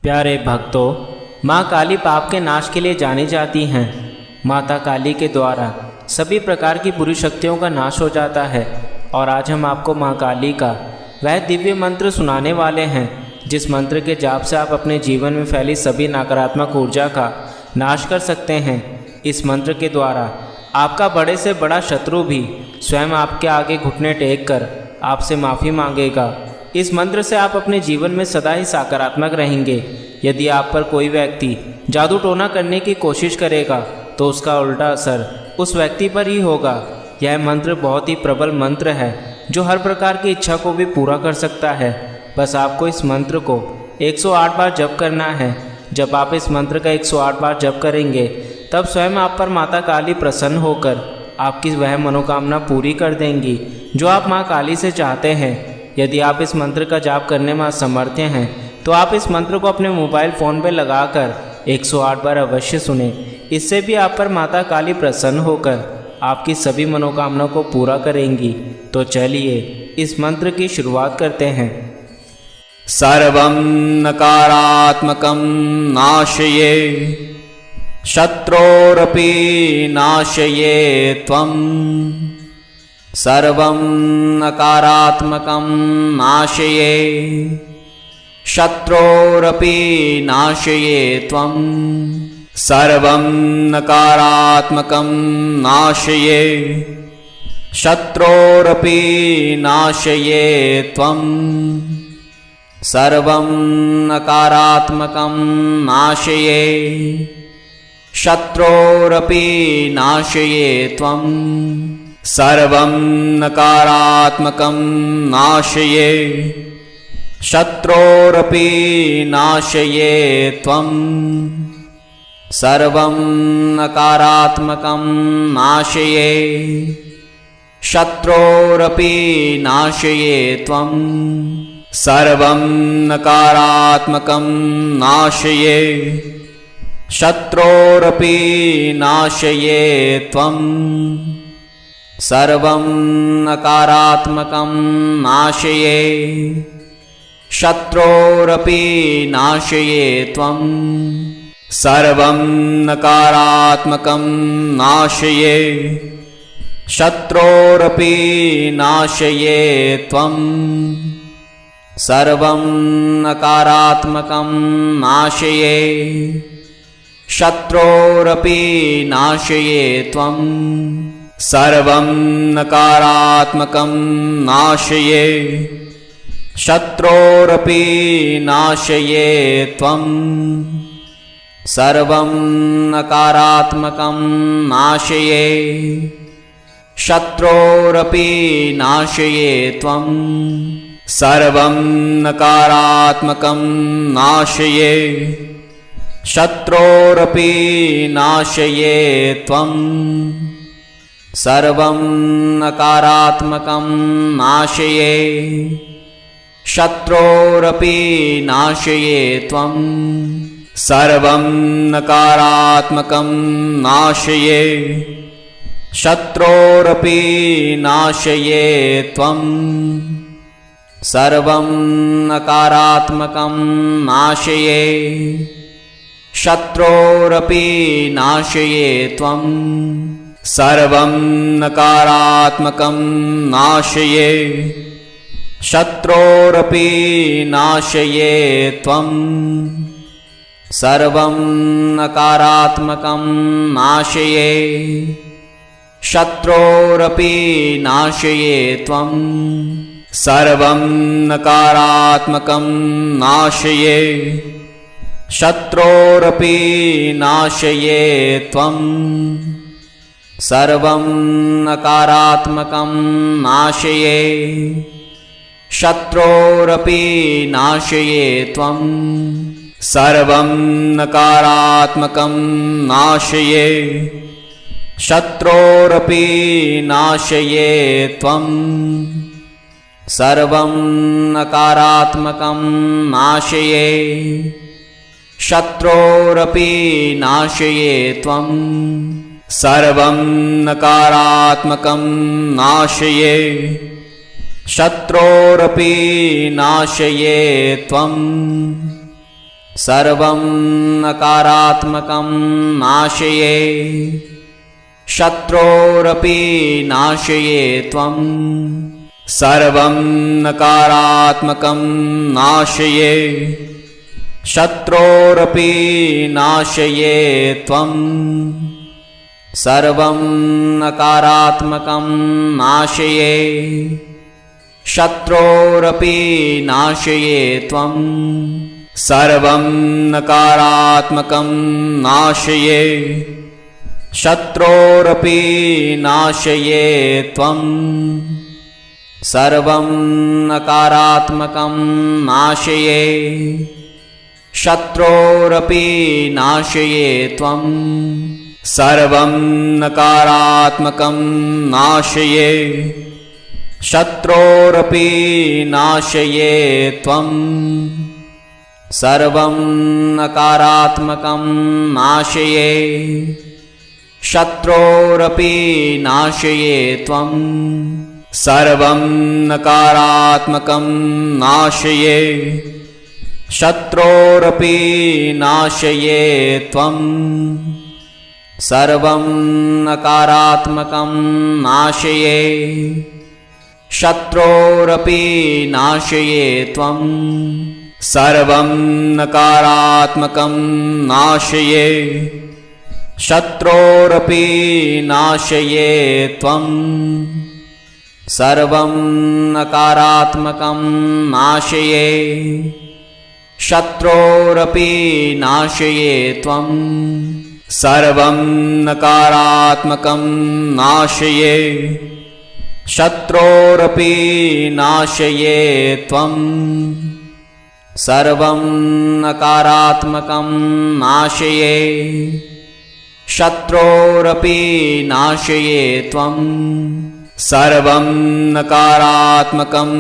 प्यारे भक्तों, माँ काली पाप के नाश के लिए जानी जाती हैं। माता काली के द्वारा सभी प्रकार की बुरी शक्तियों का नाश हो जाता है। और आज हम आपको माँ काली का वह दिव्य मंत्र सुनाने वाले हैं जिस मंत्र के जाप से आप अपने जीवन में फैली सभी नकारात्मक ऊर्जा का नाश कर सकते हैं। इस मंत्र के द्वारा आपका बड़े से बड़ा शत्रु भी स्वयं आपके आगे घुटने टेक कर आपसे माफ़ी मांगेगा। इस मंत्र से आप अपने जीवन में सदा ही सकारात्मक रहेंगे। यदि आप पर कोई व्यक्ति जादू टोना करने की कोशिश करेगा तो उसका उल्टा असर उस व्यक्ति पर ही होगा। यह मंत्र बहुत ही प्रबल मंत्र है जो हर प्रकार की इच्छा को भी पूरा कर सकता है। बस आपको इस मंत्र को 108 बार जप करना है। जब आप इस मंत्र का 108 बार जप करेंगे तब स्वयं आप पर माता काली प्रसन्न होकर आपकी वह मनोकामना पूरी कर देंगी जो आप माँ काली से चाहते हैं। यदि आप इस मंत्र का जाप करने में असमर्थ हैं तो आप इस मंत्र को अपने मोबाइल फ़ोन पर लगाकर 108 बार अवश्य सुने। इससे भी आप पर माता काली प्रसन्न होकर आपकी सभी मनोकामनाओं को पूरा करेंगी। तो चलिए इस मंत्र की शुरुआत करते हैं। सर्वं नकारात्मकं नाशये शत्रोरपि नाशये त्वं। सर्वं नकारात्मकं नाशये शत्रोरपि नाशये त्वं। सर्वं नकारात्मकं नाशये शत्रोरपि नाशये त्वं। सर्वं नकारात्मकं नाशये शत्रोरपि नाशये त्वं। सर्वं नकारात्मकं नाशये शत्रोरपि नाशये त्वं। सर्वं नकारात्मकं नाशये शत्रोरपि नाशये त्वं। सर्वं नकारात्मकं नाशये शत्रोरपि नाशये त्वं। सर्वं नकारात्मकं नाशये शत्रोरपि नाशये त्वं। सर्वं नकारात्मकं नाशये शत्रोरपि नाशये त्वं। सर्वं नकारात्मकं नाशये शत्रोरपि नाशये त्वं। सर्वं नकारात्मकं नाशये शत्रोरपि नाशये त्वं। सर्वं नकारात्मकं नाशये शत्रोरपि नाशये त्वं। सर्वं नकारात्मकं नाशये शत्रोरपि नाशये त्वं। सर्वं नकारात्मकं नाशये शत्रोरपि नाशये त्वं। सर्वं नकारात्मकं नाशये शत्रोरपि नाशये त्वं। सर्वं नकारात्मकं नाशये शत्रोरपि नाशये त्वं। सर्वं नकारात्मकं नाशये शत्रोरपि नाशये त्वं। सर्वं नकारात्मकं नाशये शत्रोरपि नाशये त्वं। सर्वं नकारात्मकं नाशये शत्रोरपि नाशये त्वं। सर्वं नकारात्मकं नाशये शत्रोरपि नाशये त्वं। सर्वं नकारात्मकं नाशये शत्रोरपि नाशये त्वं। सर्वं नकारात्मकं नाशये शत्रोरपि नाशये त्वं। सर्वं नकारात्मकं नाशये शत्रोरपि नाशये त्वं। सर्वं नकारात्मकं नाशये शत्रोरपि नाशये त्वं सर्वं नकारात्मकं नाशये शत्रोरपि नाशये त्वं सर्वं नकारात्मकं नाशये शत्रोरपि नाशये त्वं सर्वं नकारात्मकं नाशये शत्रोरपि नाशये त्वं सर्वं नकारात्मकं नाशये शत्रोरपि नाशये त्वं सर्वं नकारात्मकं नाशये शत्रोरपि नाशये त्वं सर्वं नकारात्मकं नाशये शत्रोरपि नाशये त्वं सर्वं नकारात्मकं नाशये शत्रोरपि नाशये त्वं सर्वं नकारात्मकं नाशये शत्रोरपि नाशये त्वं सर्वं नकारात्मकं नाशये शत्रोरपि नाशये त्वं सर्वं नकारात्मकं नाशये शत्रोरपि नाशये त्वं सर्वं नकारात्मकं नाशये शत्रोरपि नाशये त्वं सर्वं नकारात्मकं नाशये शत्रोरपि नाशये त्वं सर्वं नकारात्मकं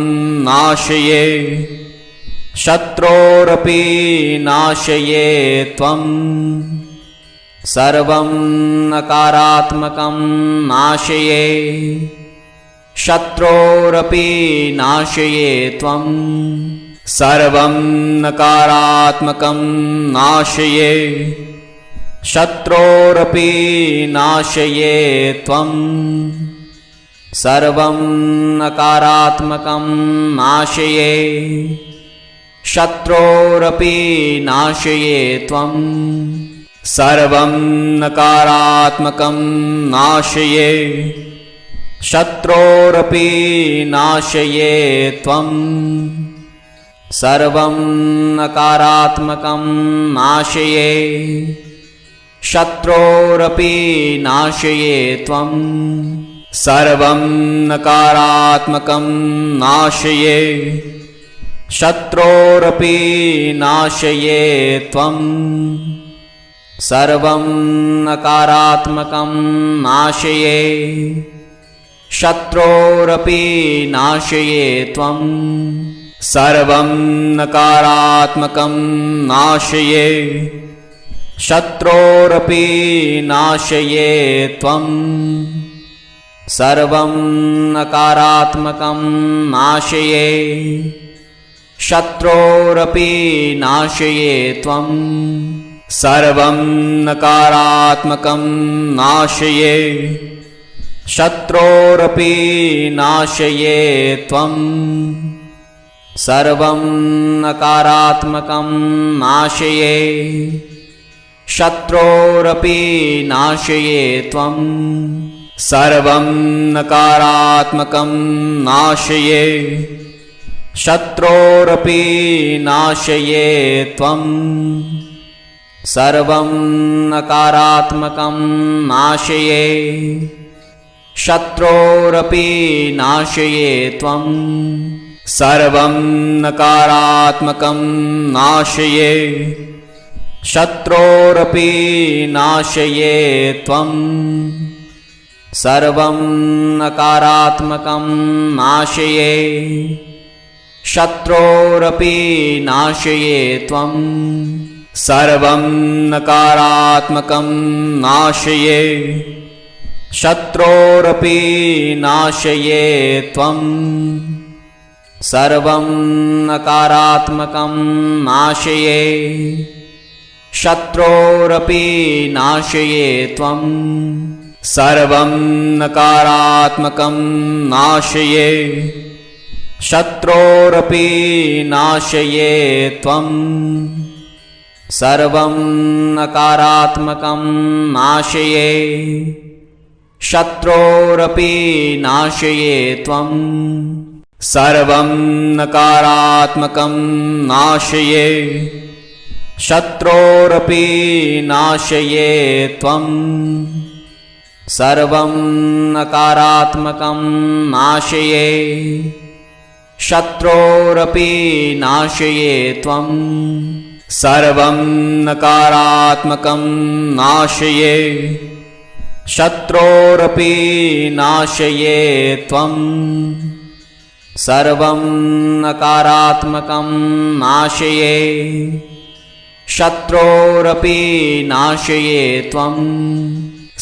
नाशये शत्रोरपि नाशये त्वं सर्वं नकारात्मकं नाशये शत्रोरपि नाशये त्वं सर्वं नकारात्मकं नाशये शत्रोरपि नाशये त्वं सर्वं नकारात्मकं नाशये शत्रोरपि नाशये त्वं सर्वं नकारात्मकं नाशये शत्रोरपि नाशये त्वं सर्वं नकारात्मकं नाशये शत्रोरपि नाशये त्वं सर्वं नकारात्मकं नाशये शत्रोरपि नाशये त्वं सर्वं नकारात्मकं नाशये शत्रोरपि नाशये त्वं सर्वं नकारात्मकं नाशये शत्रोरपि नाशये त्वं सर्वं नकारात्मकं नाशये शत्रोरपि नाशये त्वं सर्वं नकारात्मकं नाशये शत्रोरपि नाशये त्वं सर्वं नकारात्मकं नाशये शत्रोरपि नाशये त्वं सर्वं नकारात्मकं नाशये शत्रोरपि नाशये त्वं सर्वं नकारात्मकं नाशये शत्रोरपि नाशये त्वं सर्वं नकारात्मकं नाशये शत्रोरपि नाशये त्वं सर्वं नकारात्मकं नाशये शत्रोरपि नाशये त्वं सर्वं नकारात्मकं नाशये शत्रोरपि नाशये त्वं सर्वं नकारात्मकं नाशये शत्रोरपि नाशये त्वं सर्वं नकारात्मकं नाशये शत्रोरपि नाशये त्वं सर्वं नकारात्मकं नाशये शत्रोरपि नाशये त्वं सर्वं नकारात्मकं नाशये शत्रोरपि नाशये त्वं सर्वं नकारात्मकं नाशये शत्रोरपि नाशये त्वं सर्वं नकारात्मकं नाशये शत्रोरपि नाशये त्वं सर्वं नकारात्मकं नाशये शत्रोरपि नाशये त्वं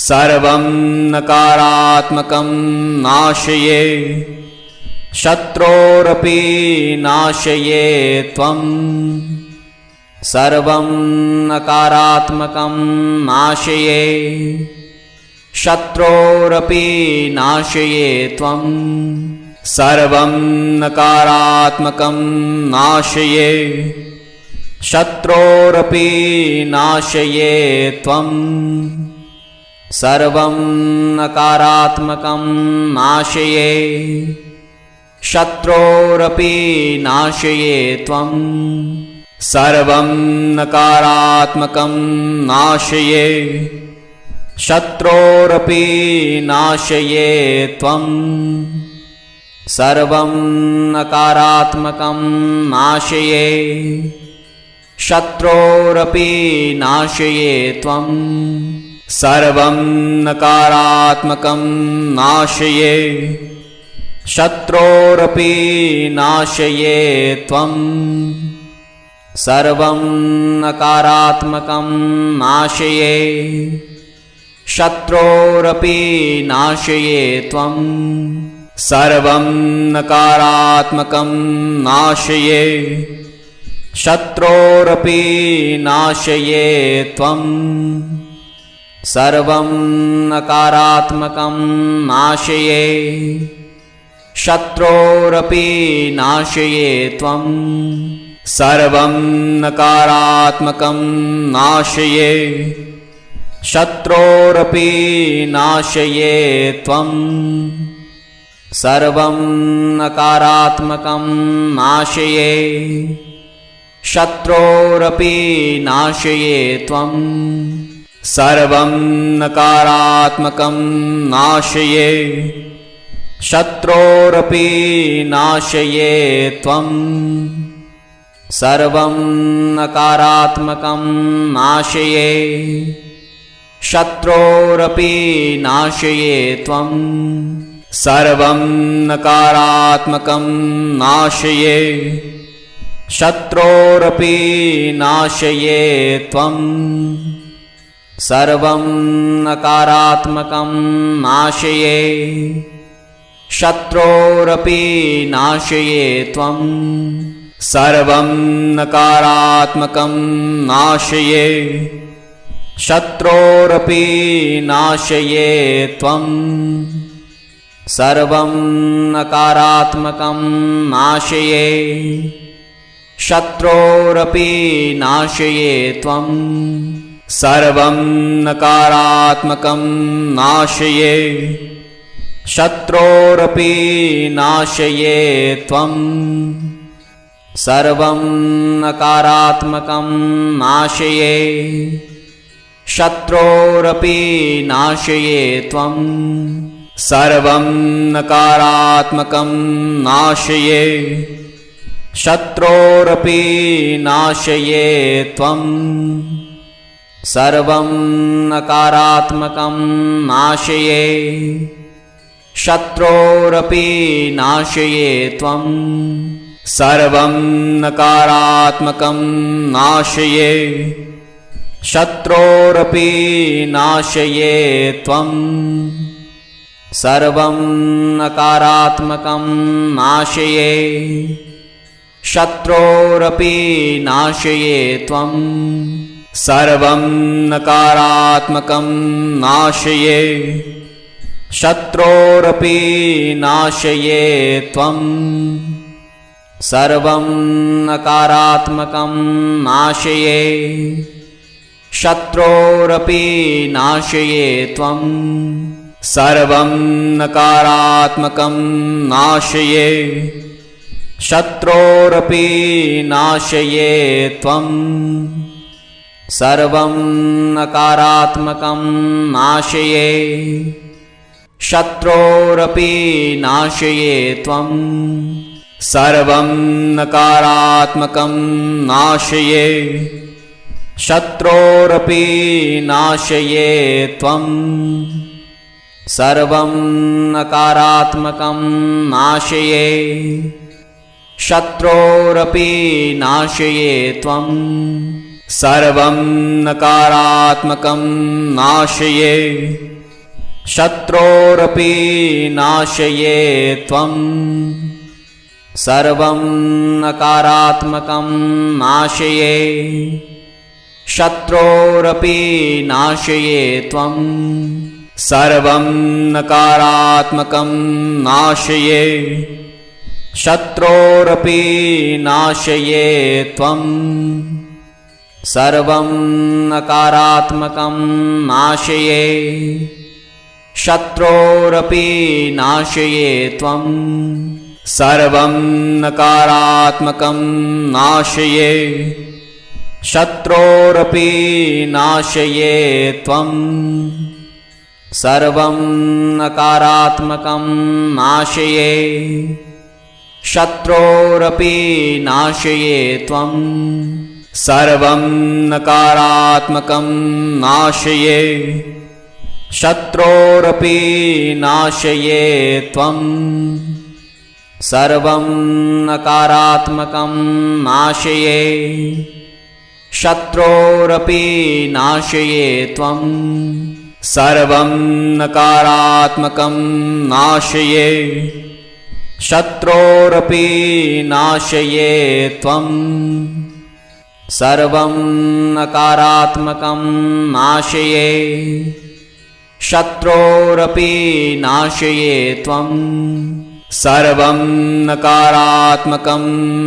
सर्वं नकारात्मकं नाशये शत्रोरपि नाशये त्वं सर्वं नकारात्मकं नाशये शत्रोरपि नाशये त्वं सर्वं नकारात्मकं नाशये शत्रोरपि नाशये त्वं सर्वं नकारात्मकं नाशये शत्रोरपि नाशये त्वं सर्वं नकारात्मकं नाशये शत्रोरपि नाशये त्वं सर्वं नकारात्मकं नाशये शत्रोरपि नाशये त्वं सर्वं नकारात्मकं नाशये शत्रोरपि नाशये त्वं सर्वं नकारात्मकं नाशये शत्रोरपि नाशये त्वं सर्वं नकारात्मकं नाशये शत्रोरपि नाशये त्वं सर्वं नकारात्मकं नाशये शत्रोरपि नाशये त्वं सर्वं नकारात्मकं नाशये शत्रोरपि नाशये त्वं सर्वं नकारात्मकं नाशये शत्रोरपि नाशये त्वं सर्वं नकारात्मकं नाशये शत्रोरपि नाशये त्वं सर्वं नकारात्मकं नाशये शत्रोरपि नाशये त्वं सर्वं नकारात्मकं नाशये शत्रोरपि नाशये त्वं सर्वं नकारात्मकं नाशये शत्रोरपि नाशये त्वं सर्वं नकारात्मकं नाशये शत्रोरपि नाशये त्वं सर्वं नकारात्मकं नाशये शत्रोरपि नाशये त्वं सर्वं नकारात्मकं नाशये शत्रोरपि नाशये त्वं सर्वं नकारात्मकं नाशये शत्रोरपि नाशये त्वं सर्वं नकारात्मकं नाशये शत्रोरपि नाशये त्वं सर्वं नकारात्मकं नाशये शत्रोरपि नाशये त्वं सर्वं नकारात्मकं नाशये शत्रोरपि नाशये त्वं सर्वं नकारात्मकं नाशये। शत्रोरपि नाशये त्वं सर्वं नकारात्मकं नाशये। शत्रोरपि नाशये त्वं सर्वं नकारात्मकं नाशये। शत्रोरपि नाशये त्वं सर्वं नकारात्मकं नाशये। शत्रोरपि नाशये त्वं सर्वं नकारात्मकं नाशये। शत्रोरपि नाशये त्वं सर्वं नकारात्मकं नाशये। शत्रोरपि नाशये त्वं सर्वं नकारात्मकं नाशये। शत्रोरपि नाशये त्वं सर्वं नकारात्मकं नाशये। शत्रोरपि नाशये त्वं सर्वं नकारात्मकं नाशये। शत्रोरपि नाशये त्वं सर्वं नकारात्मकं नाशये। शत्रोरपि नाशये त्वं सर्वं नकारात्मकं नाशये। शत्रोरपि नाशये त्वं सर्वं नकारात्मकं नाशये। शत्रोरपि नाशये त्वं सर्वं नकारात्मकं नाशये। शत्रोरपि नाशये त्वं सर्वं नकारात्मकं नाशये। शत्रोरपि नाशये त्वं सर्वं नकारात्मकं नाशये। शत्रोरपि नाशये त्वं सर्वं नकारात्मकं नाशये। शत्रोरपि नाशये त्वं सर्वं नकारात्मकं नाशये। शत्रोरपि नाशये त्वं सर्वं नकारात्मकं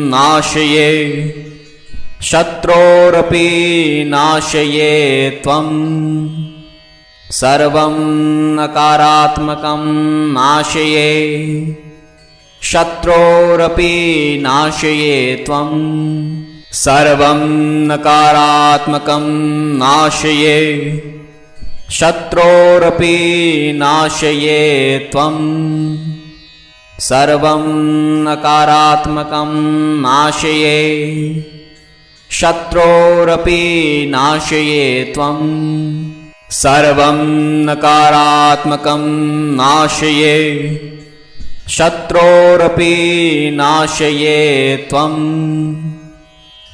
नाशये। शत्रोरपि नाशये त्वं सर्वं नकारात्मकं नाशये। शत्रोरपि नाशये त्वं सर्वं नकारात्मकं नाशये। शत्रोरपि नाशये त्वं सर्वं नकारात्मकं नाशये। शत्रोरपि नाशये त्वं सर्वं नकारात्मकं नाशये। शत्रोरपि नाशये त्वं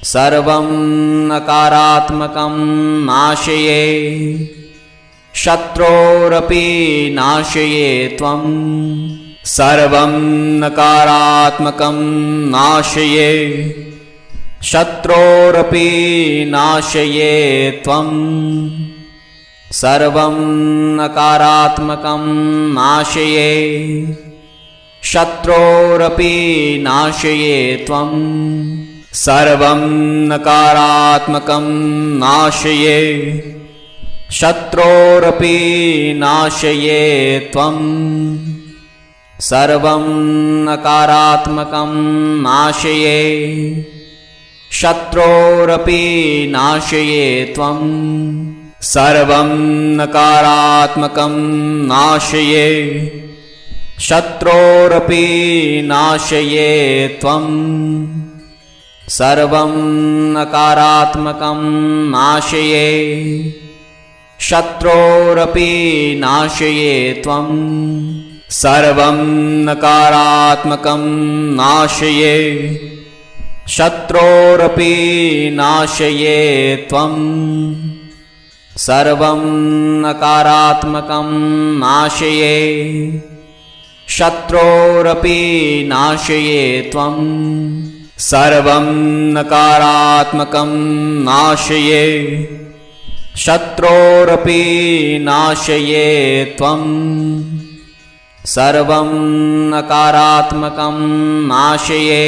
सर्वं नकारात्मकं नाशये। शत्रोरपि नाशये त्वं सर्वं नकारात्मकं नाशये। शत्रोरपि नाशये त्वं सर्वं नकारात्मकं नाशये। शत्रोरपि नाशये त्वं सर्वं नकारात्मकं नाशये। शत्रोरपि नाशये त्वं सर्वं नकारात्मकं नाशये। शत्रोरपि नाशये त्वं सर्वं नकारात्मकं नाशये। शत्रोरपि नाशये त्वं सर्वं नकारात्मकं नाशये। शत्रोरपि नाशये त्वं सर्वं नकारात्मकं नाशये। शत्रोरपि नाशये त्वं सर्वं नकारात्मकं नाशये। शत्रोरपि नाशये त्वं सर्वं नकारात्मकं नाशये शत्रोरपि नाशये त्वं सर्वं नकारात्मकं नाशये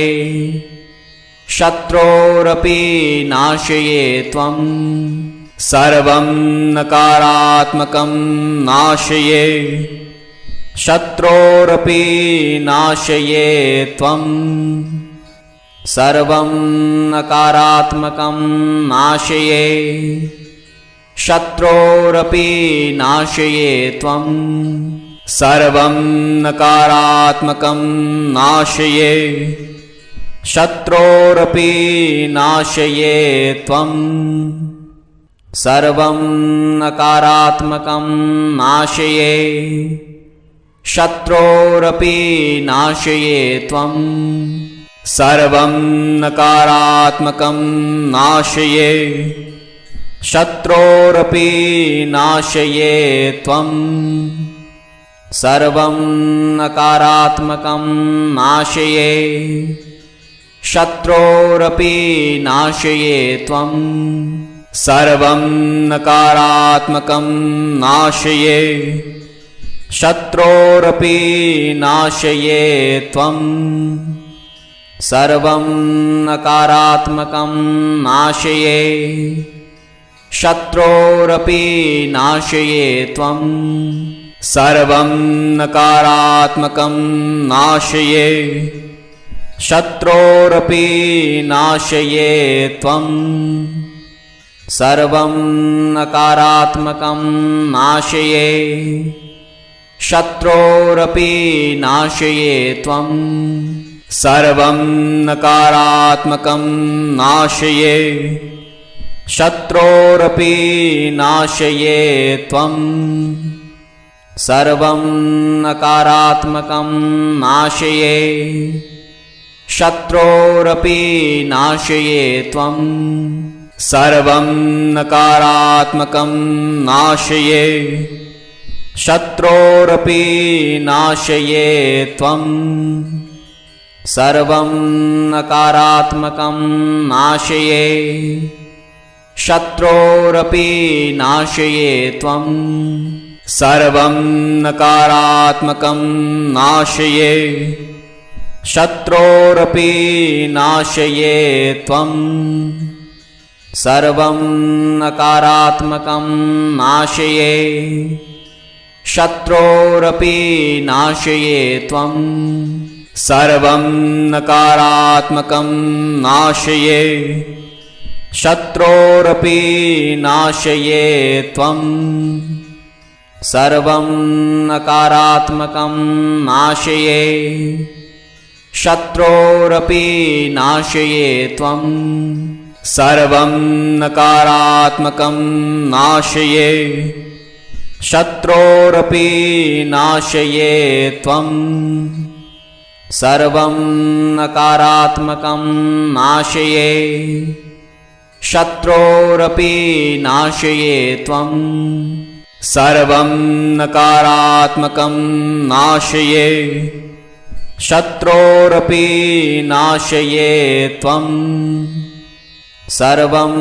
शत्रोरपि नाशये त्वं सर्वं नकारात्मकं नाशये शत्रोरपि नाशये त्वं सर्वं नकारात्मकं नाशये शत्रोरपि नाशये त्वं सर्वं नकारात्मकं नाशये शत्रोरपि नाशये त्वं सर्वं नकारात्मकं नाशये शत्रोरपि नाशये त्वं सर्वं नकारात्मकं नाशये शत्रोरपि नाशये त्वं सर्वं नकारात्मकं नाशये शत्रोरपि नाशये त्वं सर्वं नकारात्मकं नाशये शत्रोरपि नाशये त्वं सर्वं नकारात्मकं नाशये शत्रोरपि नाशये त्वं सर्वं नकारात्मकं नाशये शत्रोरपि नाशये त्वं सर्वं नकारात्मकं नाशये शत्रोरपि नाशये त्वं सर्वं नकारात्मकं नाशये शत्रोरपि नाशये त्वं सर्वं नकारात्मकं नाशये शत्रोरपि नाशये त्वं सर्वं नकारात्मकं नाशये शत्रोरपि नाशये त्वं सर्वं नकारात्मकं नाशये शत्रोरपि नाशये त्वं सर्वं नकारात्मकं नाशये शत्रोरपि नाशये त्वं सर्वं नकारात्मकं नाशये शत्रोरपि नाशये त्वं सर्वं नकारात्मकं नाशये शत्रोरपि नाशये त्वं सर्वं नकारात्मकं नाशये शत्रोरपि नाशये त्वं सर्वं नकारात्मकं नाशये शत्रोरपि नाशये त्वं सर्वं नकारात्मकं नाशये शत्रोरपि नाशये त्वं सर्वं नकारात्मकं नाशये शत्रोरपि नाशये त्वं सर्वं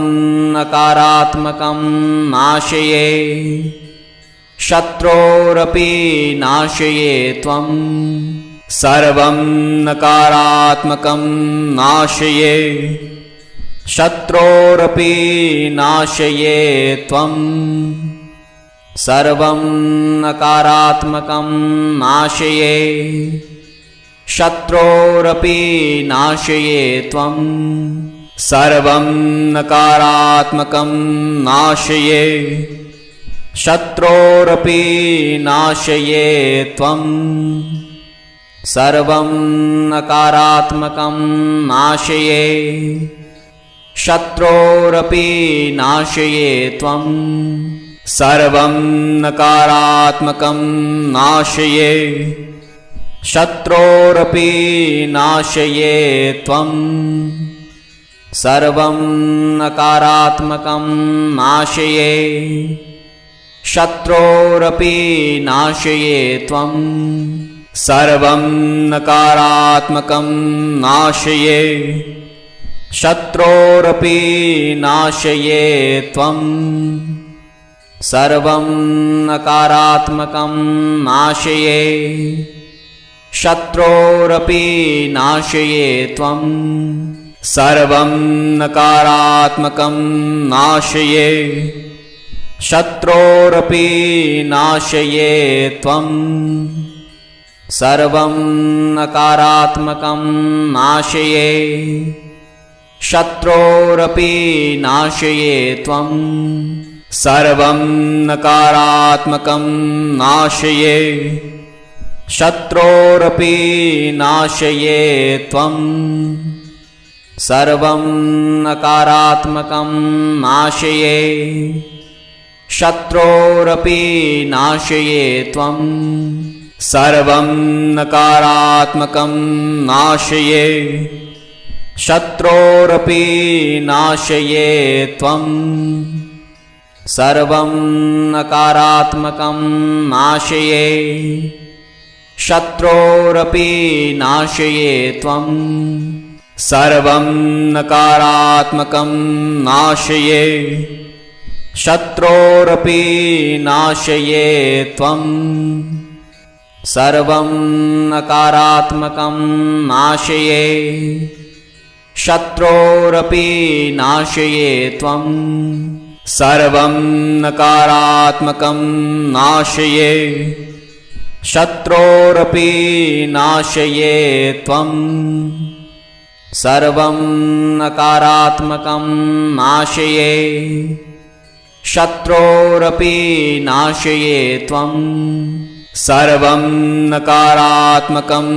नकारात्मकं नाशये शत्रोरपि नाशये त्वं सर्वं नकारात्मकं नाशये शत्रोरपि नाशये त्वं सर्वं नकारात्मकं नाशये शत्रोरपि नाशये त्वं सर्वं नकारात्मकं नाशये शत्रोरपि नाशये त्वं सर्वं नकारात्मकं नाशये शत्रोरपि नाशये त्वं सर्वं नकारात्मकं नाशये शत्रोरपि नाशये त्वं सर्वं नकारात्मकं नाशये शत्रोरपि नाशये त्वं सर्वं नकारात्मकं नाशये शत्रोरपि नाशये त्वं सर्वं नकारात्मकं नाशये शत्रोरपि नाशये त्वं सर्वं नकारात्मकं नाशये शत्रोरपि नाशये त्वं सर्वं नकारात्मकं नाशये शत्रोरपि नाशये त्वं सर्वं नकारात्मकं नाशये शत्रोरपि नाशये त्वं सर्वं नकारात्मकं नाशये शत्रोरपि नाशये त्वं सर्वं नकारात्मकं नाशये शत्रोरपि नाशये त्वं सर्वं नकारात्मकं नाशये शत्रोरपि नाशये त्वं सर्वं नकारात्मकं नाशये शत्रोरपि नाशये त्वं सर्वं नकारात्मकं नाशये शत्रोरपि नाशये त्वं सर्वं नकारात्मकं नाशये शत्रोरपि नाशये त्वं सर्वं नकारात्मकं नाशये शत्रोरपि नाशये त्वं सर्वं नकारात्मकं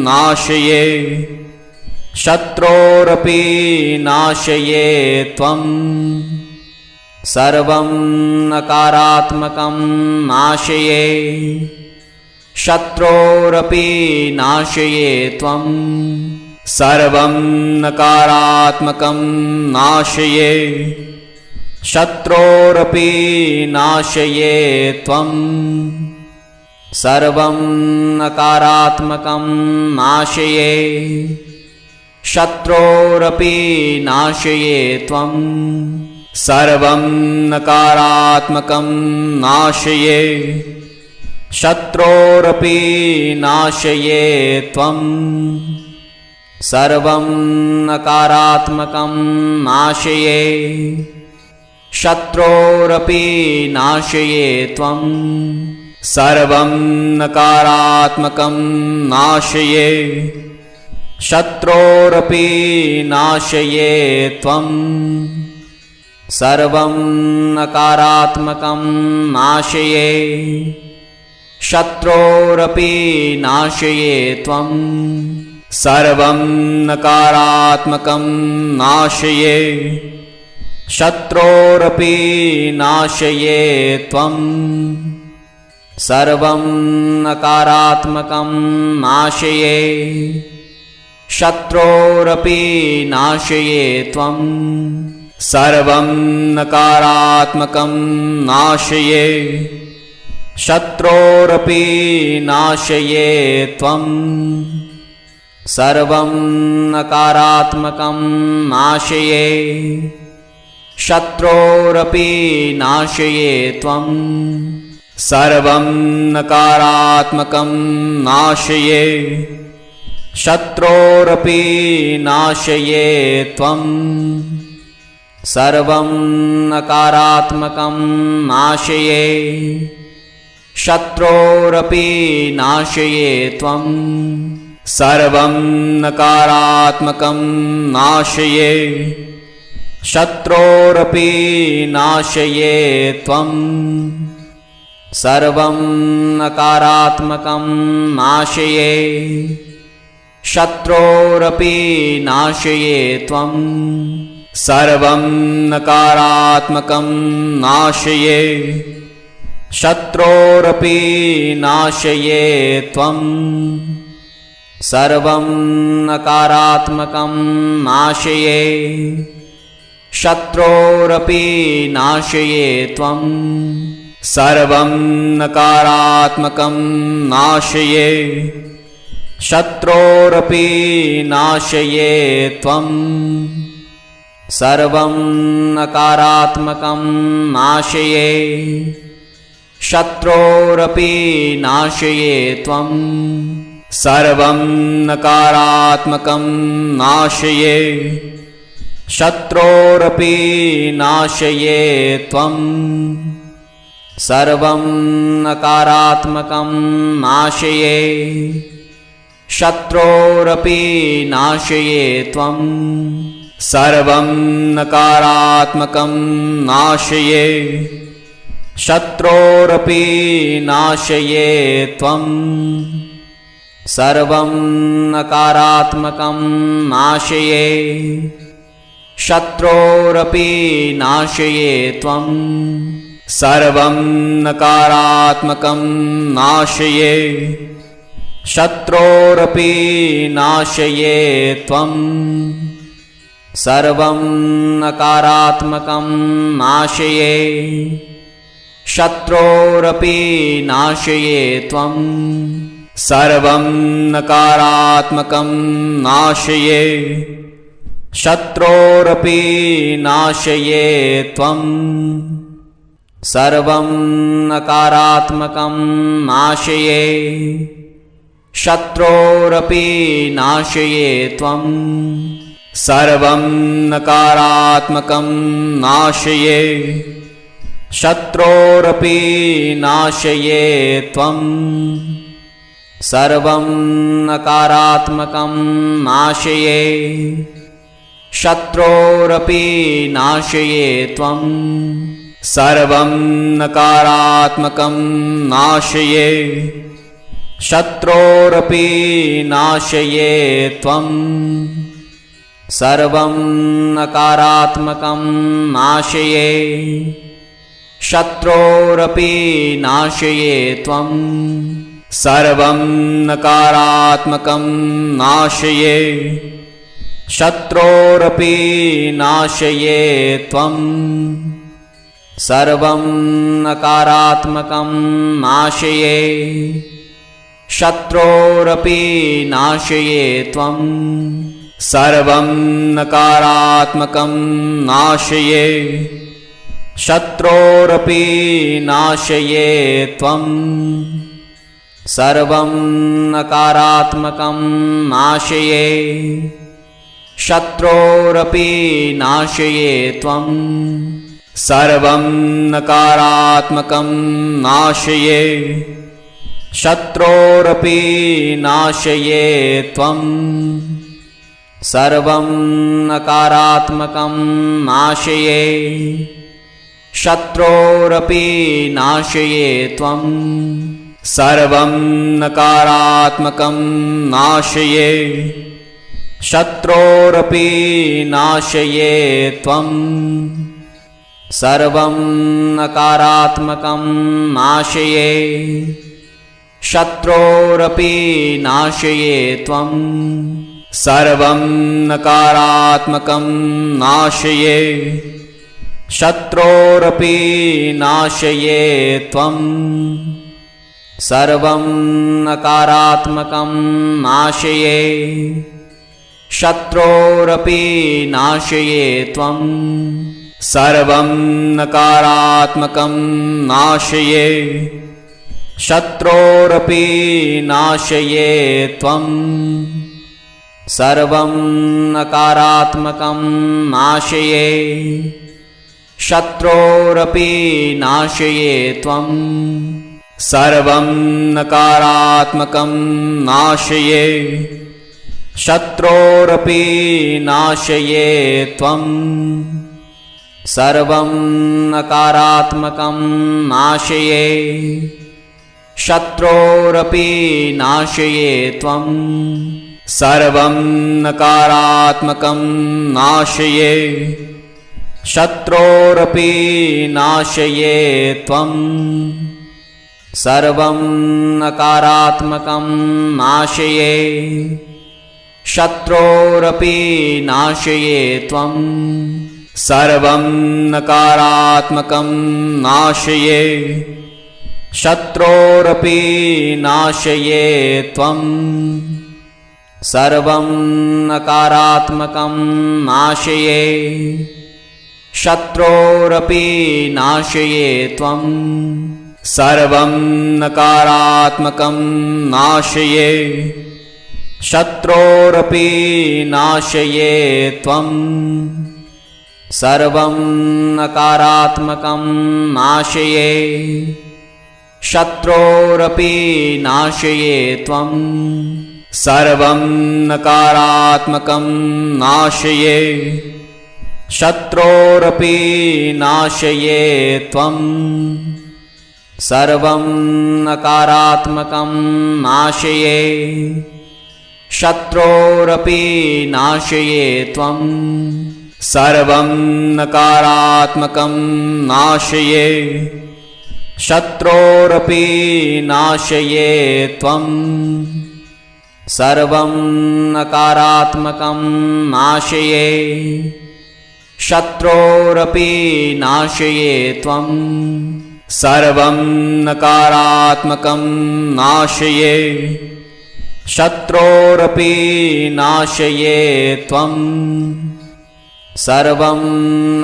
नाशये शत्रोरपि नाशये त्वं सर्वं नकारात्मकं नाशये शत्रोरपि नाशये त्वं सर्वं नकारात्मकं नाशये शत्रोरपि नाशये त्वं सर्वं नकारात्मकं नाशये शत्रोरपि नाशये त्वं सर्वं नकारात्मकं नाशये शत्रोरपि नाशये त्वं सर्वं नकारात्मकं नाशये शत्रोरपि नाशये त्वं सर्वं नकारात्मकं नाशये शत्रोरपि नाशये त्वं सर्वं नकारात्मकं नाशये शत्रोरपि नाशये त्वं सर्वं नकारात्मकं नाशये शत्रोरपि नाशये त्वं सर्वं नकारात्मकं नाशये शत्रोरपि नाशये त्वं सर्वं नकारात्मकं नाशये शत्रोरपि नाशये त्वं सर्वं नकारात्मकं नाशये शत्रोरपि नाशये त्वं सर्वं नकारात्मकं नाशये शत्रोरपि नाशये त्वं सर्वं नकारात्मकं नाशये शत्रोरपि नाशये त्वं सर्वं नकारात्मकं नाशये शत्रोरपि नाशये त्वं सर्वं नकारात्मकं नाशये शत्रोरपि नाशये त्वं सर्वं नकारात्मकं नाशये शत्रोरपि नाशये त्वं सर्वं नकारात्मकं नाशये शत्रोरपि नाशये त्वं सर्वं नकारात्मकं नाशये शत्रोरपि नाशये त्वं सर्वं नकारात्मकं नाशये शत्रोरपि नाशये त्वं सर्वं नकारात्मकं नाशये शत्रोरपि नाशये त्वं सर्वं नकारात्मकं नाशये शत्रोरपि नाशये त्वं सर्वं नकारात्मकं नाशये शत्रोरपि नाशये त्वं सर्वं नकारात्मकं नाशये शत्रोरपि नाशये त्वं सर्वं नकारात्मकं नाशये शत्रोरपि नाशये त्वं सर्वं नकारात्मकं नाशये शत्रोरपि नाशये त्वं सर्वं नकारात्मकं नाशये शत्रोरपि नाशये त्वं सर्वं नकारात्मकं नाशये शत्रोरपि नाशये त्वं सर्वं नकारात्मकं नाशये शत्रोरपि नाशये त्वं सर्वं नकारात्मकं नाशये शत्रोरपि नाशये त्वं सर्वं नकारात्मकं नाशये शत्रोरपि नाशये त्वं सर्वं नकारात्मकं नाशये शत्रोरपि नाशये त्वं सर्वं नकारात्मकं नाशये शत्रोरपि नाशये त्वं सर्वं नकारात्मकं नाशये शत्रोरपि नाशये त्वं सर्वं नकारात्मकं नाशये शत्रोरपि नाशये त्वं सर्वं नकारात्मकं नाशये शत्रोरपि नाशये त्वं सर्वं नकारात्मकं नाशये शत्रोरपि नाशये त्वं सर्वं नकारात्मकं नाशये शत्रोरपि नाशये त्वं सर्वं नकारात्मकं नाशये शत्रोरपि नाशये त्वं सर्वं नकारात्मकं नाशये शत्रोरपि नाशये त्वं सर्वं नकारात्मकं नाशये शत्रोरपि नाशये त्वं सर्वं नकारात्मकं नाशये शत्रोरपि नाशये त्वं सर्वं नकारात्मकं नाशये शत्रोरपि नाशये त्वं सर्वं नकारात्मकं नाशये शत्रोरपि नाशये त्वं सर्वं नकारात्मकं नाशये शत्रोरपि नाशये त्वं सर्वं नकारात्मकं नाशये शत्रोरपि नाशये त्वं सर्वं नकारात्मकं नाशये शत्रोरपि नाशये त्वं सर्वं नकारात्मकं नाशये शत्रोरपि नाशये त्वं सर्वं नकारात्मकं नाशये शत्रोरपि नाशये त्वं सर्वं नकारात्मकं नाशये शत्रोरपि नाशये त्वं सर्वं नकारात्मकं नाशये शत्रोरपि नाशये त्वं सर्वं नकारात्मकं नाशये शत्रोरपि नाशये त्वं सर्वं नकारात्मकं नाशये शत्रोरपि नाशये त्वं सर्वं नकारात्मकं नाशये शत्रोरपि नाशये त्वं सर्वं नकारात्मकं नाशये शत्रोरपि नाशये त्वं सर्वं नकारात्मकं नाशये शत्रोरपि नाशये त्वं सर्वं नकारात्मकं नाशये शत्रोरपि नाशये त्वं सर्वं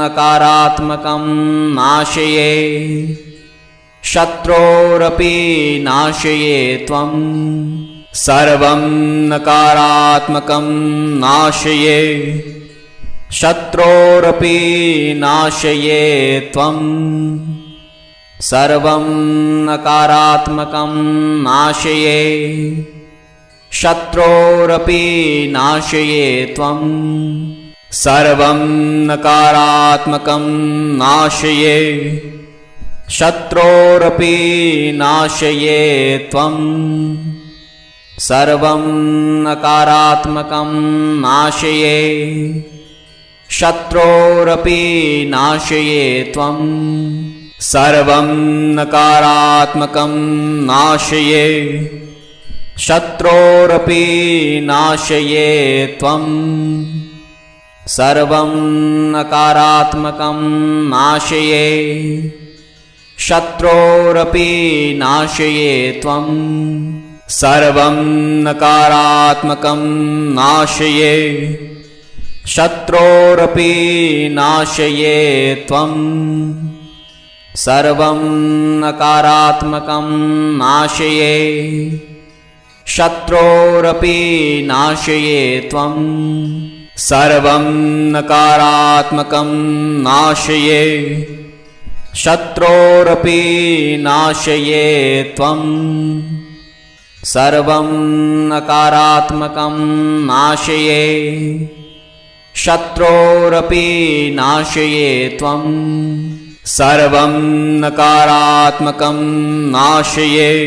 नकारात्मकं नाशये शत्रोरपि नाशये त्वं सर्वं नकारात्मकं नाशये शत्रोरपि नाशये त्वं सर्वं नकारात्मकं नाशये शत्रोरपि नाशये त्वं सर्वं नकारात्मकं नाशये शत्रोरपि नाशये त्वं सर्वं नकारात्मकं नाशये शत्रोरपि नाशये त्वं सर्वं नकारात्मकं नाशये शत्रोरपि नाशये त्वं सर्वं नकारात्मकं नाशये शत्रोरपि नाशये त्वं सर्वं नकारात्मकं नाशये शत्रोरपि नाशये त्वं सर्वं नकारात्मकं नाशये शत्रोरपि नाशये त्वं सर्वं नकारात्मकं नाशये शत्रोरपि नाशये त्वं सर्वं नकारात्मकं नाशये शत्रोरपि नाशये त्वं सर्वं नकारात्मकं नाशये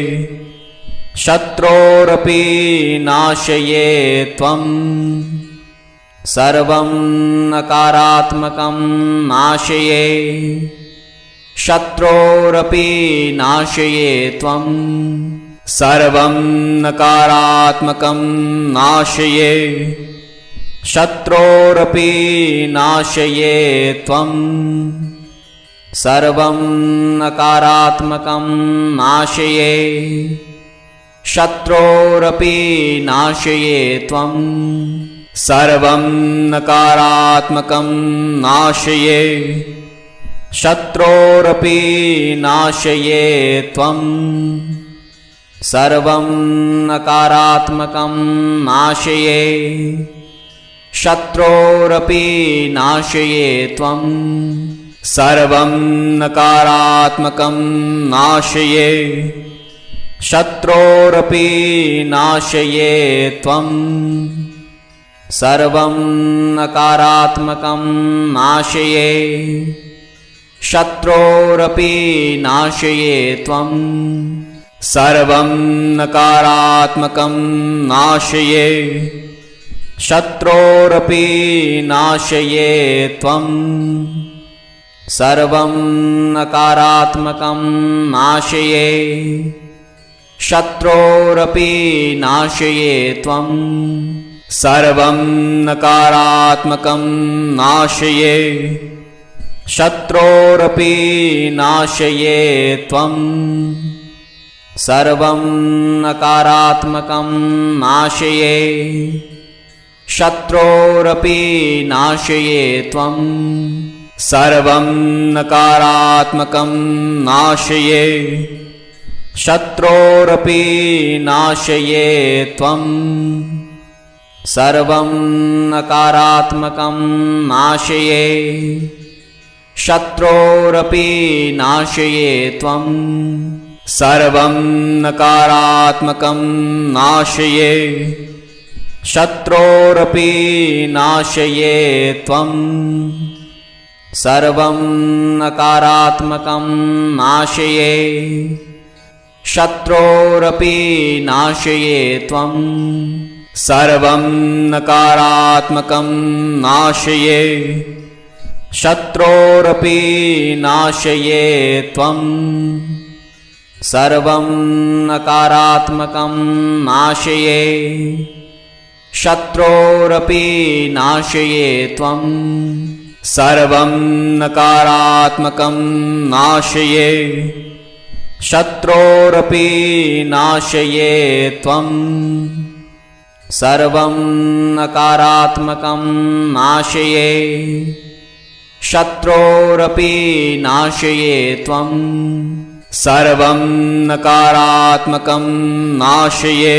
शत्रोरपि नाशये त्वं सर्वं नकारात्मकं नाशये शत्रोरपि नाशये त्वं सर्वं नकारात्मकं नाशये शत्रोरपि नाशये त्वं सर्वं नकारात्मकं नाशये शत्रोरपि नाशये त्वं सर्वं नकारात्मकं नाशये शत्रोरपि नाशये त्वं सर्वं नकारात्मकं नाशये शत्रोरपि नाशये त्वं सर्वं नकारात्मकं नाशये शत्रोरपि नाशये त्वं सर्वं नकारात्मकं नाशये शत्रोरपि नाशये त्वं सर्वं नकारात्मकं नाशये शत्रोरपि नाशये त्वं सर्वं नकारात्मकं नाशये शत्रोरपि नाशये त्वं सर्वं नकारात्मकं नाशये शत्रोरपि नाशये त्वं सर्वं नकारात्मकं नाशये शत्रोरपि नाशये त्वं सर्वं नकारात्मकं नाशये शत्रोरपि नाशये त्वं सर्वं नकारात्मकं नाशये शत्रोरपि नाशये त्वं सर्वं नकारात्मकं नाशये शत्रोरपि नाशये त्वं सर्वं नकारात्मकं नाशये शत्रोरपि नाशये त्वं सर्वं नकारात्मकं नाशये शत्रोरपि नाशये त्वं सर्वं नकारात्मकं नाशये शत्रोरपि नाशये त्वं सर्वं नकारात्मकं नाशये शत्रोरपि नाशये त्वं सर्वं नकारात्मकं नाशये शत्रोरपि नाशये त्वं सर्वं नकारात्मकं नाशये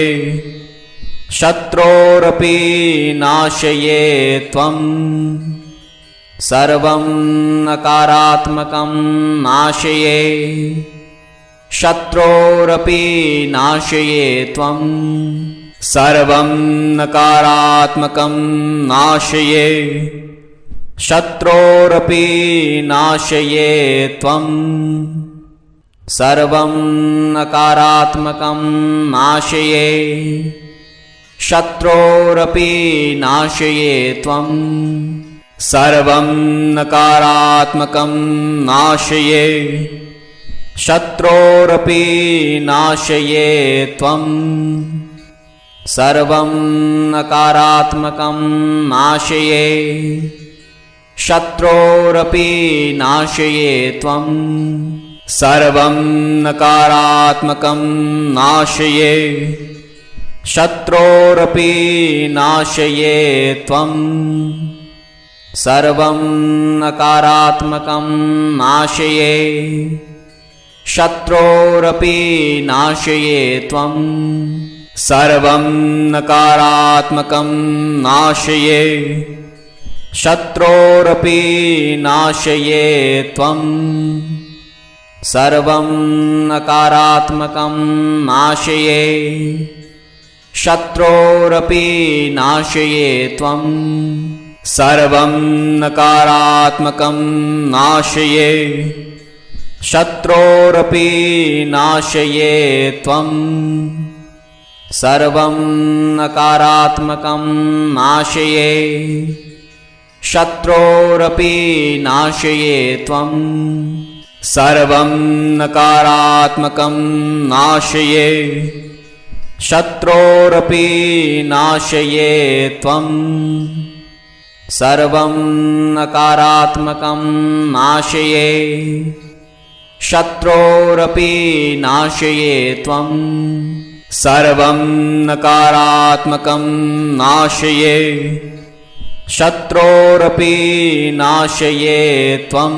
शत्रोरपि नाशये त्वं सर्वं नकारात्मकं नाशये शत्रोरपि नाशये त्वं सर्वं नकारात्मकं नाशये शत्रोरपि नाशये त्वं सर्वं नकारात्मकं नाशये शत्रोरपि नाशये त्वं सर्वं नकारात्मकं नाशये शत्रोरपि नाशये त्वं सर्वं नकारात्मकं नाशये शत्रोरपि नाशये त्वं सर्वं नकारात्मकं नाशये शत्रोरपि नाशये त्वं सर्वं नकारात्मकं नाशये शत्रोरपि नाशये त्वं सर्वं नकारात्मकं नाशये शत्रोरपि नाशये त्वं सर्वं नकारात्मकं नाशये शत्रोरपि नाशये त्वं सर्वं नकारात्मकं नाशये शत्रोरपि नाशये त्वं सर्वं नकारात्मकं नाशये शत्रोरपि नाशये त्वं सर्वं नकारात्मकं नाशये शत्रोरपि नाशये त्वं सर्वं नकारात्मकं नाशये शत्रोरपि नाशये त्वं सर्वं नकारात्मकं नाशये शत्रोरपि नाशये त्वं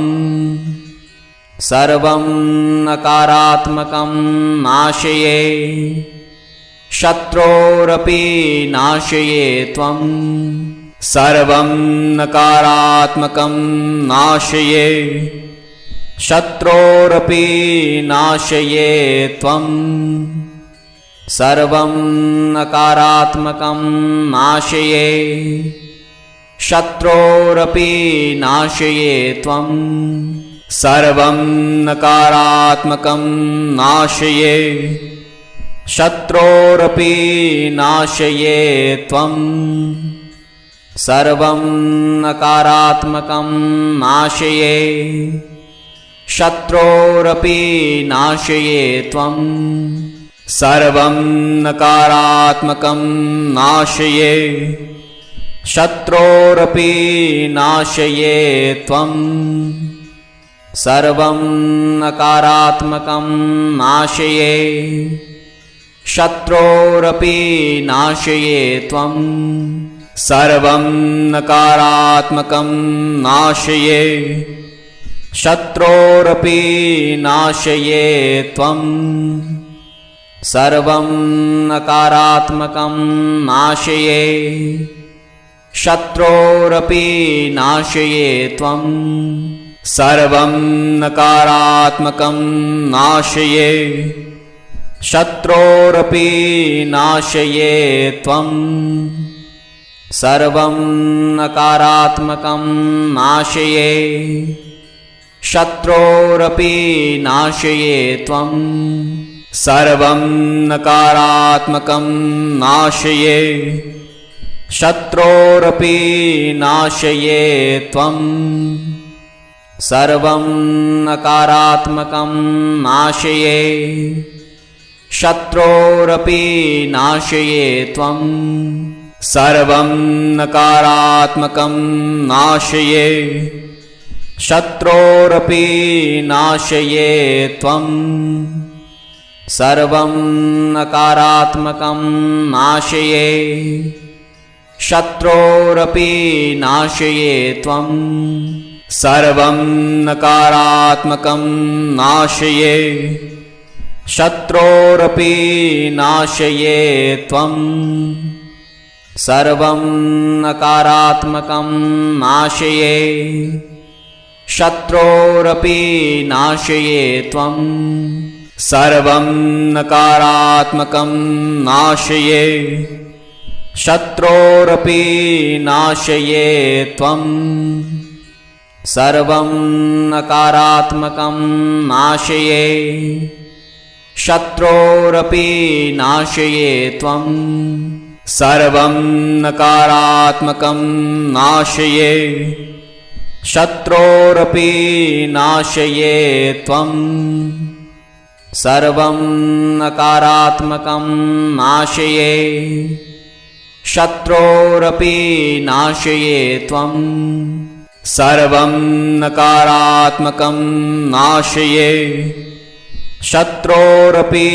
सर्वं नकारात्मकं नाशये शत्रोरपि नाशये त्वं सर्वं नकारात्मकं नाशये शत्रोरपि नाशये त्वं सर्वं नकारात्मकं नाशये शत्रोरपि नाशये त्वं सर्वं नकारात्मकं नाशये शत्रोरपि नाशये त्वं सर्वं नकारात्मकं नाशये शत्रोरपि नाशये त्वं सर्वं नकारात्मकं नाशये शत्रोरपि नाशये त्वं सर्वं नकारात्मकं नाशये शत्रोरपि नाशये त्वं सर्वं नकारात्मकं नाशये शत्रोरपि नाशये त्वं सर्वं नकारात्मकं नाशये शत्रोरपि नाशये त्वं सर्वं नकारात्मकं नाशये शत्रोरपि नाशये त्वं सर्वं नकारात्मकं नाशये शत्रोरपि नाशये त्वं सर्वं नकारात्मकं नाशये शत्रोरपि नाशये त्वं सर्वं नकारात्मकं नाशये शत्रोरपि नाशये त्वं सर्वं नकारात्मकं नाशये शत्रोरपि नाशये त्वं सर्वं नकारात्मकं नाशये शत्रोरपि नाशये त्वं सर्वं नकारात्मकं नाशये शत्रोरपि नाशये त्वं सर्वं नकारात्मकं नाशये शत्रोरपि नाशये त्वं सर्वं नकारात्मकं नाशये शत्रोरपि नाशये त्वं सर्वं नकारात्मकं नाशये शत्रोरपि नाशये त्वं सर्वं नकारात्मकं नाशये शत्रोरपि नाशये त्वं सर्वं नकारात्मकं नाशये शत्रोरपि नाशये त्वं सर्वं नकारात्मकं नाशये शत्रोरपि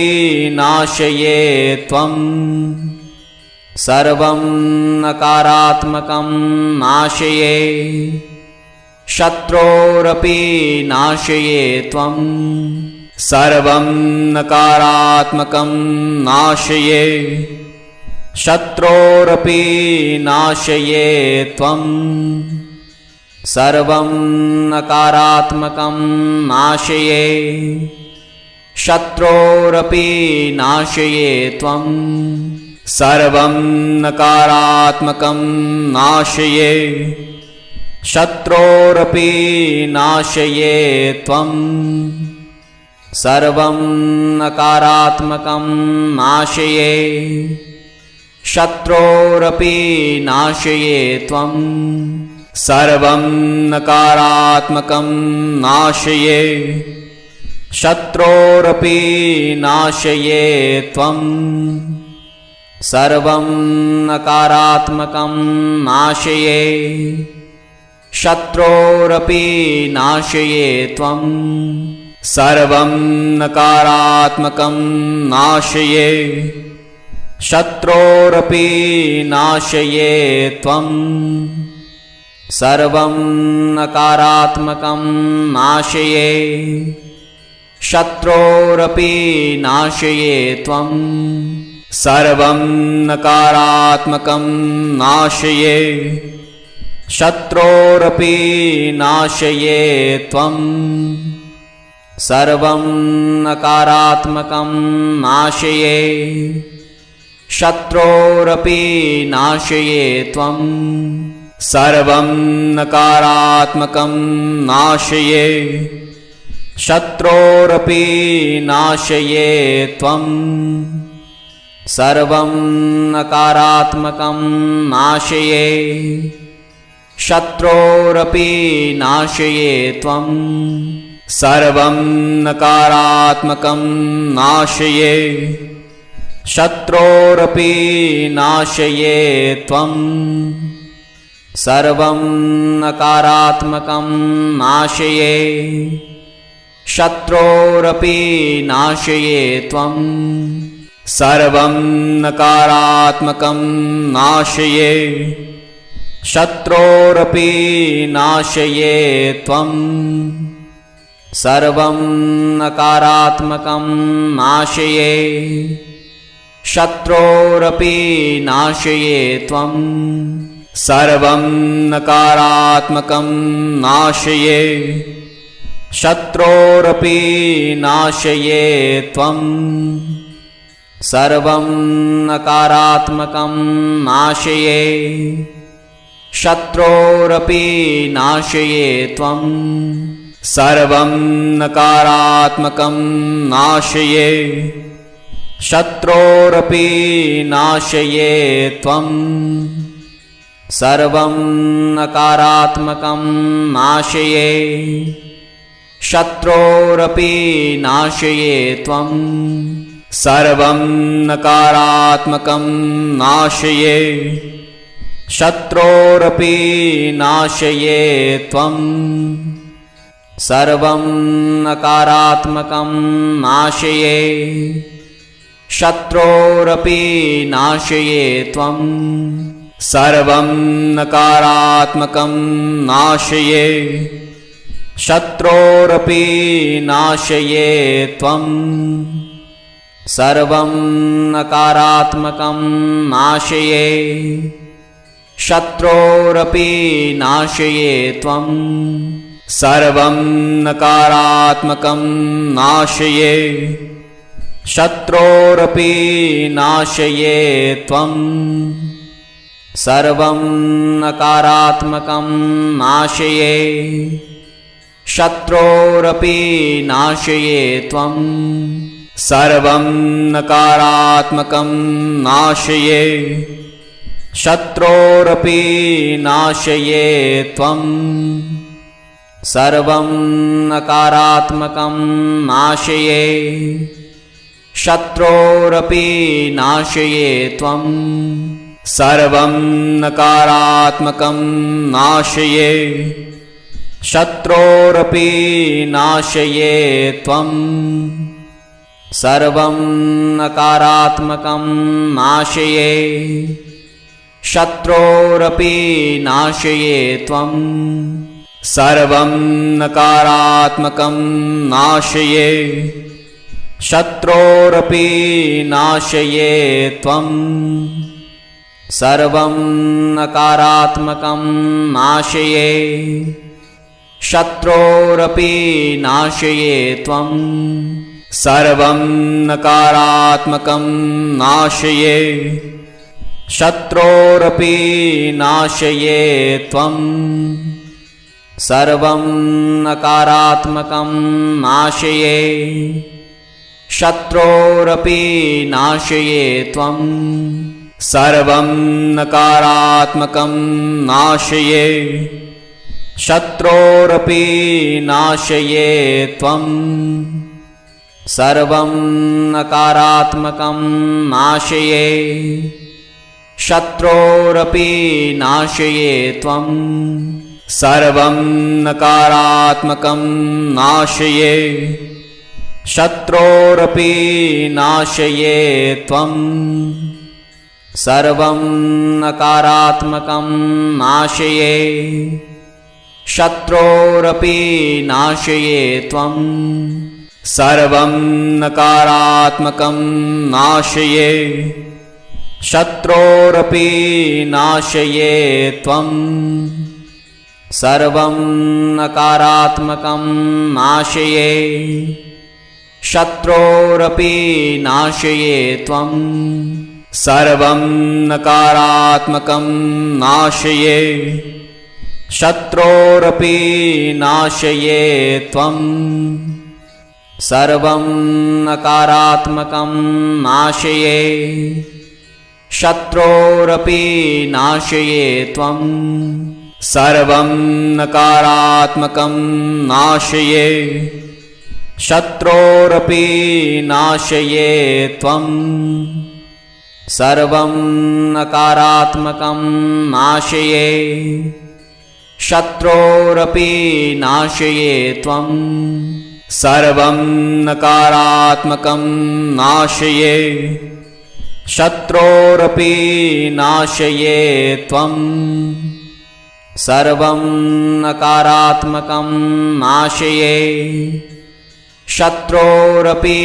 नाशये त्वं सर्वं नकारात्मकं नाशये शत्रोरपि नाशये त्वं सर्वं नकारात्मकं नाशये शत्रोरपि नाशये त्वं सर्वं नकारात्मकं नाशये शत्रोरपि नाशये त्वं सर्वं नकारात्मकं नाशये शत्रोरपि नाशये त्वं सर्वं नकारात्मकं नाशये शत्रोरपि नाशये त्वं सर्वं नकारात्मकं नाशये शत्रोरपि नाशये त्वं सर्वं नकारात्मकं नाशये शत्रोरपि नाशये त्वं सर्वं नकारात्मकं नाशये शत्रोरपि नाशये त्वं सर्वं नकारात्मकं नाशये शत्रोरपि नाशये त्वं सर्वं नकारात्मकं नाशये शत्रोरपि नाशये त्वं सर्वं नकारात्मकं नाशये शत्रोरपि नाशये त्वं सर्वं नकारात्मकं नाशये शत्रोरपि नाशये त्वं सर्वं नकारात्मकं नाशये शत्रोरपि नाशये त्वं सर्वं नकारात्मकं नाशये शत्रोरपि नाशये त्वं सर्वं नकारात्मकं नाशये शत्रोरपि नाशये त्वं सर्वं नकारात्मकं नाशये शत्रोरपि नाशये त्वं सर्वं नकारात्मकं नाशये शत्रोरपि नाशये त्वं सर्वं नकारात्मकं नाशये शत्रोरपि नाशये त्वं सर्वं नकारात्मकं नाशये शत्रोरपि नाशये त्वं सर्वं नकारात्मकं नाशये शत्रोरपि नाशये त्वं सर्वं नकारात्मकं नाशये शत्रोरपि नाशये त्वं सर्वं नकारात्मकं नाशये शत्रोरपि नाशये त्वं सर्वं नकारात्मकं नाशये शत्रोरपि नाशये त्वं सर्वं नकारात्मकं नाशये शत्रोरपि नाशये त्वं सर्वं नकारात्मकं नाशये शत्रोरपि नाशये त्वं सर्वं नकारात्मकं नाशये शत्रोरपि नाशये त्वं सर्वं नकारात्मकं नाशये शत्रोरपि नाशये त्वं सर्वं नकारात्मकं नाशये शत्रोरपि नाशये त्वं सर्वं नकारात्मकं नाशये शत्रोरपि नाशये त्वं सर्वं नकारात्मकं नाशये शत्रोरपि नाशये त्वं सर्वं नकारात्मकं नाशये शत्रोरपि नाशये त्वं सर्वं नकारात्मकं नाशये शत्रोरपि नाशये त्वं सर्वं नकारात्मकं नाशये शत्रोरपि नाशये त्वं सर्वं नकारात्मकं नाशये शत्रोरपि नाशये त्वं सर्वं नकारात्मकं नाशये शत्रोरपि नाशये त्वं सर्वं नकारात्मकं नाशये शत्रोरपि नाशये त्वं सर्वं नकारात्मकं नाशये शत्रोरपि नाशये त्वं सर्वं नकारात्मकं नाशये शत्रोरपि नाशये त्वं सर्वं नकारात्मकं नाशये शत्रोरपि नाशये त्वं सर्वं नकारात्मकं नाशये शत्रोरपि नाशये त्वं सर्वं नकारात्मकं नाशये शत्रोरपि नाशये त्वं सर्वं नकारात्मकं नाशये शत्रोरपि नाशये त्वं सर्वं नकारात्मकं नाशये शत्रोरपि नाशये त्वं सर्वं नकारात्मकं नाशये शत्रोरपि नाशये त्वं सर्वं नकारात्मकं नाशये शत्रोरपि नाशये त्वं सर्वं नकारात्मकं नाशये शत्रोरपि नाशये त्वं सर्वं नकारात्मकं नाशये शत्रोरपि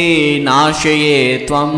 नाशये त्वं